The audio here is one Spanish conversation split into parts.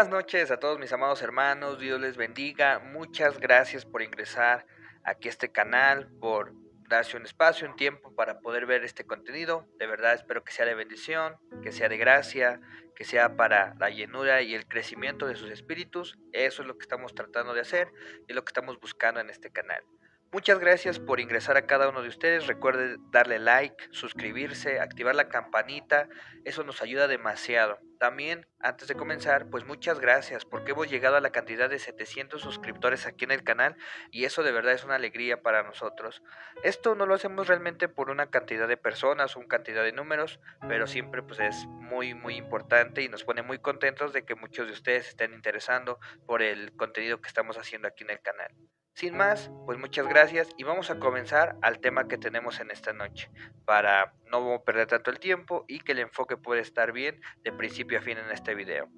Buenas noches a todos mis amados hermanos, Dios les bendiga, muchas gracias por ingresar aquí a este canal, por darse un espacio, un tiempo para poder ver este contenido. De verdad espero que sea de bendición, que sea de gracia, que sea para la llenura y el crecimiento de sus espíritus. Eso es lo que estamos tratando de hacer y lo que estamos buscando en este canal. Muchas gracias por ingresar a cada uno de ustedes. Recuerde darle like, suscribirse, activar la campanita. Eso nos ayuda demasiado. También, antes de comenzar, pues muchas gracias porque hemos llegado a la cantidad de 700 suscriptores aquí en el canal y eso de verdad es una alegría para nosotros. Esto no lo hacemos realmente por una cantidad de personas o una cantidad de números, pero siempre pues es muy importante y nos pone muy contentos de que muchos de ustedes estén interesando por el contenido que estamos haciendo aquí en el canal. Sin más, pues muchas gracias y vamos a comenzar al tema que tenemos en esta noche, para no perder tanto el tiempo y que el enfoque pueda estar bien de principio a fin en este video.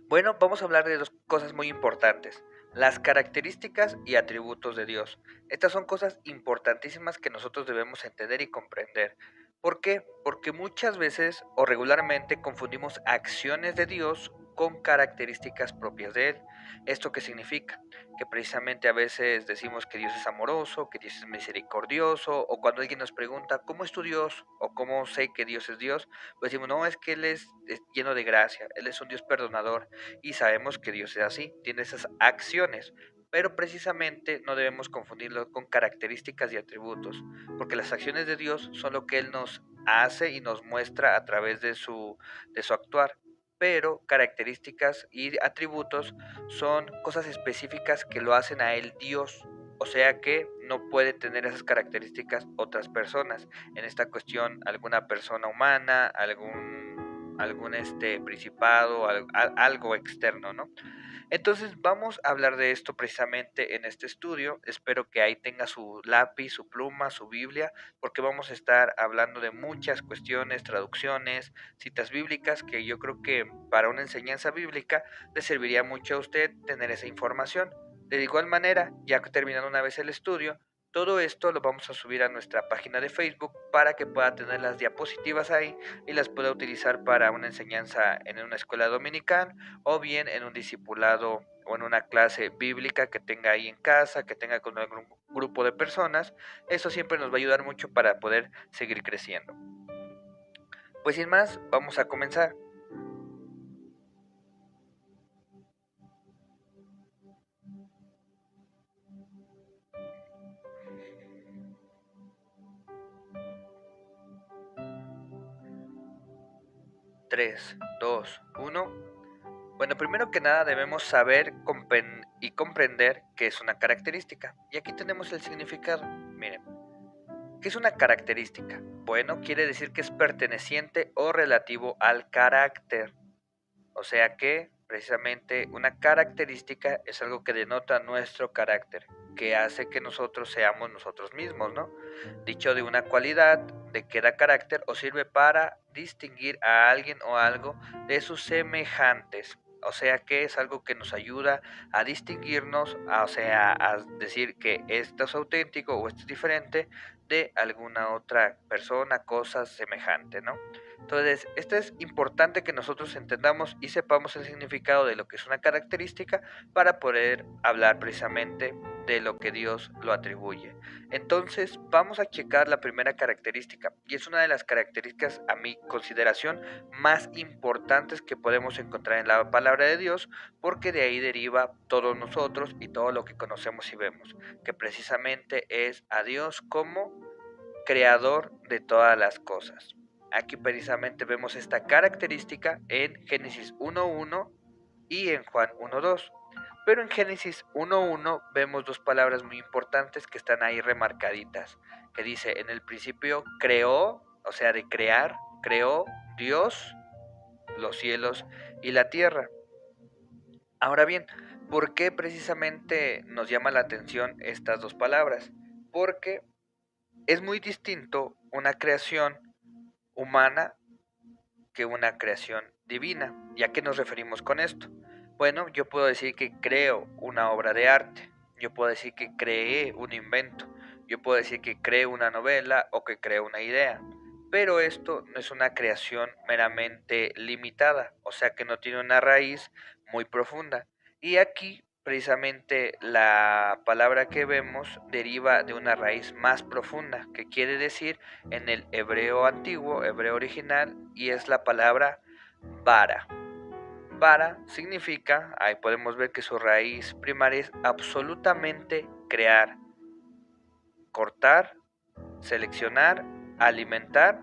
Bueno, vamos a hablar de dos cosas muy importantes, las características y atributos de Dios. Estas son cosas importantísimas que nosotros debemos entender y comprender. ¿Por qué? Porque muchas veces o regularmente confundimos acciones de Dios con características propias de Él. ¿Esto qué significa? Que precisamente a veces decimos que Dios es amoroso, que Dios es misericordioso, o cuando alguien nos pregunta, ¿cómo es tu Dios? O ¿cómo sé que Dios es Dios? Pues decimos, no, es que Él es lleno de gracia, Él es un Dios perdonador, y sabemos que Dios es así, tiene esas acciones, pero precisamente no debemos confundirlo con características y atributos, porque las acciones de Dios son lo que Él nos hace y nos muestra a través de su actuar, pero características y atributos son cosas específicas que lo hacen a Él Dios, o sea que no puede tener esas características otras personas. En esta cuestión, alguna persona humana, algún principado, algo externo, ¿no? Entonces vamos a hablar de esto precisamente en este estudio. Espero que ahí tenga su lápiz, su pluma, su Biblia, porque vamos a estar hablando de muchas cuestiones, traducciones, citas bíblicas, que yo creo que para una enseñanza bíblica le serviría mucho a usted tener esa información. De igual manera, ya que terminando una vez el estudio, todo esto lo vamos a subir a nuestra página de Facebook para que pueda tener las diapositivas ahí y las pueda utilizar para una enseñanza en una escuela dominical o bien en un discipulado o en una clase bíblica que tenga ahí en casa, que tenga con algún grupo de personas. Eso siempre nos va a ayudar mucho para poder seguir creciendo. Pues sin más, vamos a comenzar. Tres, dos, uno. Bueno, primero que nada debemos saber y comprender qué es una característica. Y aquí tenemos el significado. Miren, ¿qué es una característica? Bueno, quiere decir que es perteneciente o relativo al carácter. O sea que precisamente una característica es algo que denota nuestro carácter, que hace que nosotros seamos nosotros mismos, ¿no? Dicho de una cualidad, de que da carácter o sirve para distinguir a alguien o algo de sus semejantes. O sea que es algo que nos ayuda a distinguirnos, o sea, a decir que esto es auténtico o esto es diferente de alguna otra persona, cosa semejante, ¿no? Entonces, esto es importante que nosotros entendamos y sepamos el significado de lo que es una característica para poder hablar precisamente de lo que Dios lo atribuye. Entonces, vamos a checar la primera característica y es una de las características a mi consideración más importantes que podemos encontrar en la palabra de Dios, porque de ahí deriva todos nosotros y todo lo que conocemos y vemos, que precisamente es a Dios como creador de todas las cosas. Aquí precisamente vemos esta característica en Génesis 1.1 y en Juan 1.2. Pero en Génesis 1.1 vemos dos palabras muy importantes que están ahí remarcaditas, que dice, en el principio creó, o sea, de crear, creó Dios los cielos y la tierra. Ahora bien, ¿por qué precisamente nos llama la atención estas dos palabras? Porque es muy distinto una creación humana que una creación divina. ¿Y a qué nos referimos con esto? Bueno, yo puedo decir que creo una obra de arte, yo puedo decir que creé un invento, yo puedo decir que creo una novela o que creo una idea, pero esto no es una creación meramente limitada, o sea que no tiene una raíz muy profunda. Y aquí precisamente la palabra que vemos deriva de una raíz más profunda, que quiere decir en el hebreo antiguo, hebreo original, y es la palabra bara. Bara significa, ahí podemos ver que su raíz primaria es absolutamente crear, cortar, seleccionar, alimentar,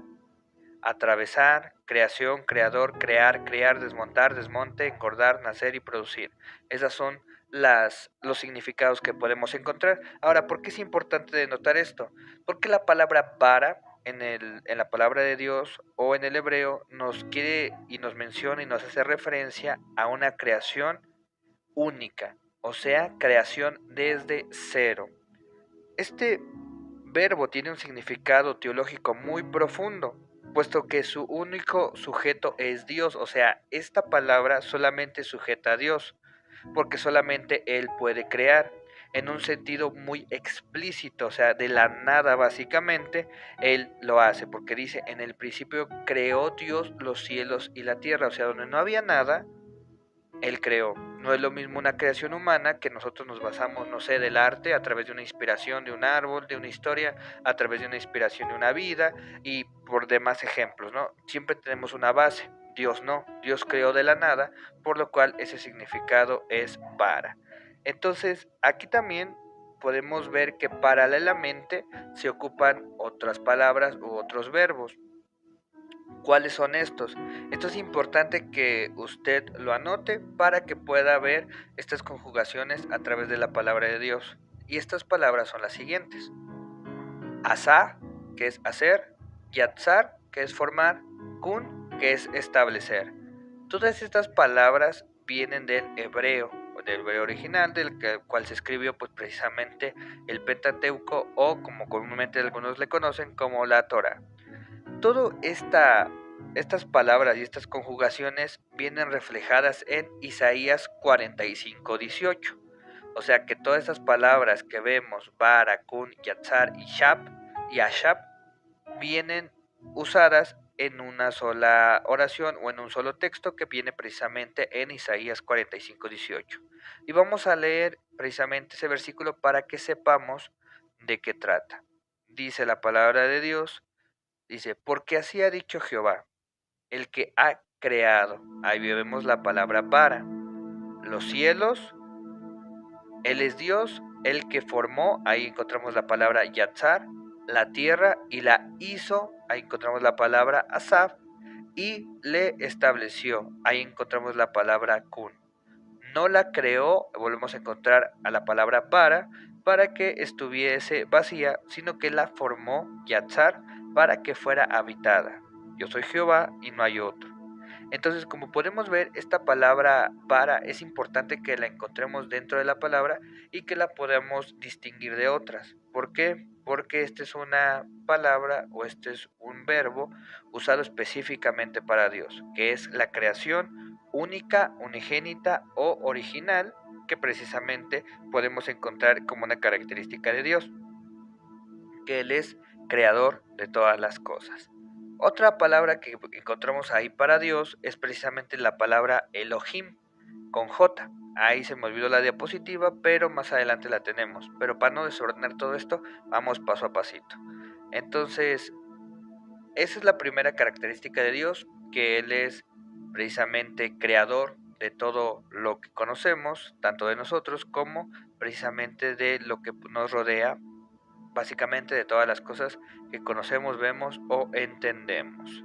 atravesar, creación, creador, crear, crear, desmontar, desmonte, engordar, nacer y producir. Esas son los significados que podemos encontrar. Ahora, ¿por qué es importante denotar esto? Porque la palabra para en la palabra de Dios o en el hebreo nos quiere y nos menciona y nos hace referencia a una creación única, o sea, creación desde cero. Este verbo tiene un significado teológico muy profundo, puesto que su único sujeto es Dios, o sea, esta palabra solamente sujeta a Dios, porque solamente Él puede crear, en un sentido muy explícito, o sea, de la nada básicamente, Él lo hace, porque dice, en el principio creó Dios los cielos y la tierra, o sea, donde no había nada, Él creó. No es lo mismo una creación humana que nosotros nos basamos, no sé, del arte a través de una inspiración de un árbol, de una historia, a través de una inspiración de una vida y por demás ejemplos, ¿no? Siempre tenemos una base. Dios no, Dios creó de la nada, por lo cual ese significado es para. Entonces, aquí también podemos ver que paralelamente se ocupan otras palabras u otros verbos. ¿Cuáles son estos? Esto es importante que usted lo anote para que pueda ver estas conjugaciones a través de la palabra de Dios. Y estas palabras son las siguientes. Asá, que es hacer, yatzar, que es formar, kun, que es establecer. Todas estas palabras vienen del hebreo original, cual se escribió pues precisamente el Pentateuco o como comúnmente algunos le conocen como la Torah. Todas estas palabras y estas conjugaciones vienen reflejadas en Isaías 45:18. O sea que todas estas palabras que vemos, bara, kun, yatzar y ashab, vienen usadas en una sola oración o en un solo texto que viene precisamente en Isaías 45:18. Y vamos a leer precisamente ese versículo para que sepamos de qué trata. Dice la palabra de Dios. Dice, porque así ha dicho Jehová, el que ha creado. Ahí vemos la palabra para. Los cielos, Él es Dios, el que formó. Ahí encontramos la palabra yatzar. La tierra y la hizo. Ahí encontramos la palabra asaf. Y le estableció. Ahí encontramos la palabra kun. No la creó, volvemos a encontrar a la palabra para que estuviese vacía, sino que la formó, yatzar, para que fuera habitada. Yo soy Jehová y no hay otro. Entonces, como podemos ver, esta palabra para es importante que la encontremos dentro de la palabra y que la podamos distinguir de otras. ¿Por qué? Porque esta es una palabra o este es un verbo usado específicamente para Dios, que es la creación única, unigénita o original, que precisamente podemos encontrar como una característica de Dios, que Él es creador de todas las cosas. Otra palabra que encontramos ahí para Dios es precisamente la palabra Elohim, con J. Ahí se me olvidó la diapositiva, pero más adelante la tenemos. Pero para no desordenar todo esto, vamos paso a pasito. Entonces, esa es la primera característica de Dios, que Él es precisamente creador de todo lo que conocemos, tanto de nosotros como precisamente de lo que nos rodea, básicamente de todas las cosas que conocemos, vemos o entendemos.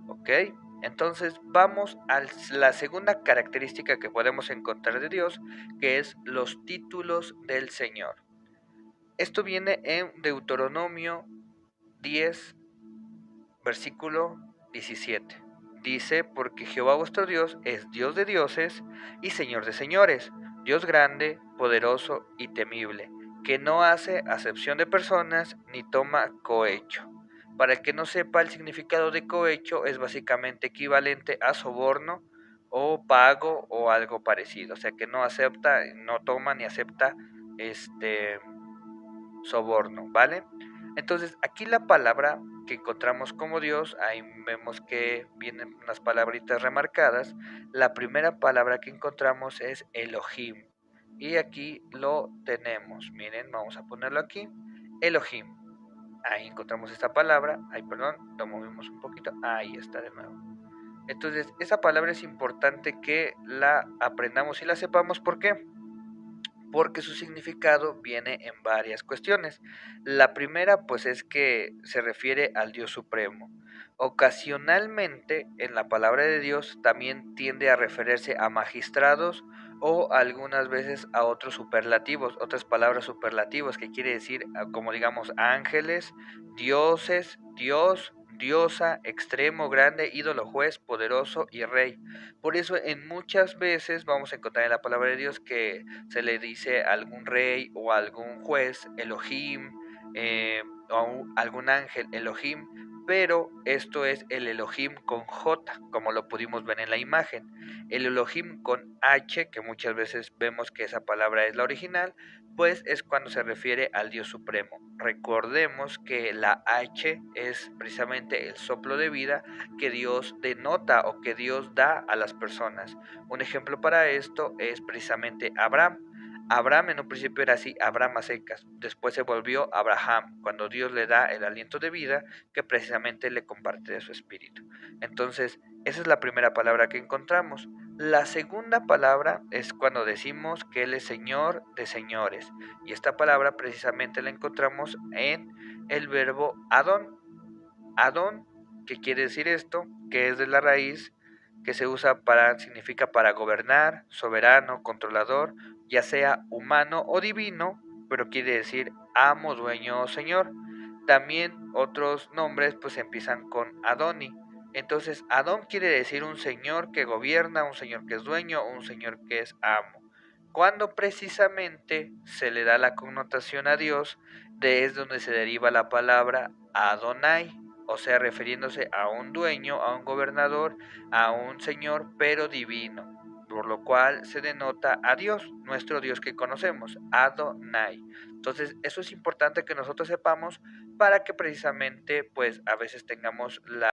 ¿Ok? Entonces vamos a la segunda característica que podemos encontrar de Dios, que es los títulos del Señor. Esto viene en Deuteronomio 10, versículo 17. Dice, porque Jehová vuestro Dios es Dios de dioses y Señor de señores, Dios grande, poderoso y temible, que no hace acepción de personas ni toma cohecho. Para el que no sepa, el significado de cohecho es básicamente equivalente a soborno o pago o algo parecido. O sea que no acepta, no toma ni acepta soborno, ¿vale? Entonces aquí la palabra que encontramos como Dios, ahí vemos que vienen unas palabritas remarcadas. La primera palabra que encontramos es Elohim. Y aquí lo tenemos. Miren, vamos a ponerlo aquí. Elohim. Ahí encontramos esta palabra. Ay, perdón, lo movimos un poquito. Ahí está de nuevo. Entonces, esa palabra es importante que la aprendamos y la sepamos. ¿Por qué? Porque su significado viene en varias cuestiones. La primera, pues, es que se refiere al Dios Supremo. Ocasionalmente, en la palabra de Dios también tiende a referirse a magistrados o algunas veces a otros superlativos, otras palabras superlativos, que quiere decir, como digamos, ángeles, dioses, Dios, diosa, extremo, grande, ídolo, juez, poderoso y rey. Por eso en muchas veces vamos a encontrar en la palabra de Dios que se le dice a algún rey o a algún juez Elohim, o a algún ángel Elohim, pero esto es el Elohim con J, como lo pudimos ver en la imagen. El Elohim con H, que muchas veces vemos que esa palabra es la original, pues es cuando se refiere al Dios Supremo. Recordemos que la H es precisamente el soplo de vida que Dios denota o que Dios da a las personas. Un ejemplo para esto es precisamente Abraham. Abraham en un principio era así, Abraham a secas, después se volvió Abraham, cuando Dios le da el aliento de vida que precisamente le comparte de su espíritu. Entonces, esa es la primera palabra que encontramos. La segunda palabra es cuando decimos que Él es Señor de señores, y esta palabra precisamente la encontramos en el verbo Adón. Adón, ¿qué quiere decir esto? Que es de la raíz que se usa para, significa para gobernar, soberano, controlador, ya sea humano o divino, pero quiere decir amo, dueño o señor. También otros nombres pues empiezan con Adoni. Entonces Adón quiere decir un señor que gobierna, un señor que es dueño o un señor que es amo. Cuando precisamente se le da la connotación a Dios, es donde se deriva la palabra Adonai, o sea, refiriéndose a un dueño, a un gobernador, a un señor, pero divino, por lo cual se denota a Dios, nuestro Dios que conocemos, Adonai. Entonces, eso es importante que nosotros sepamos para que precisamente, pues, a veces tengamos la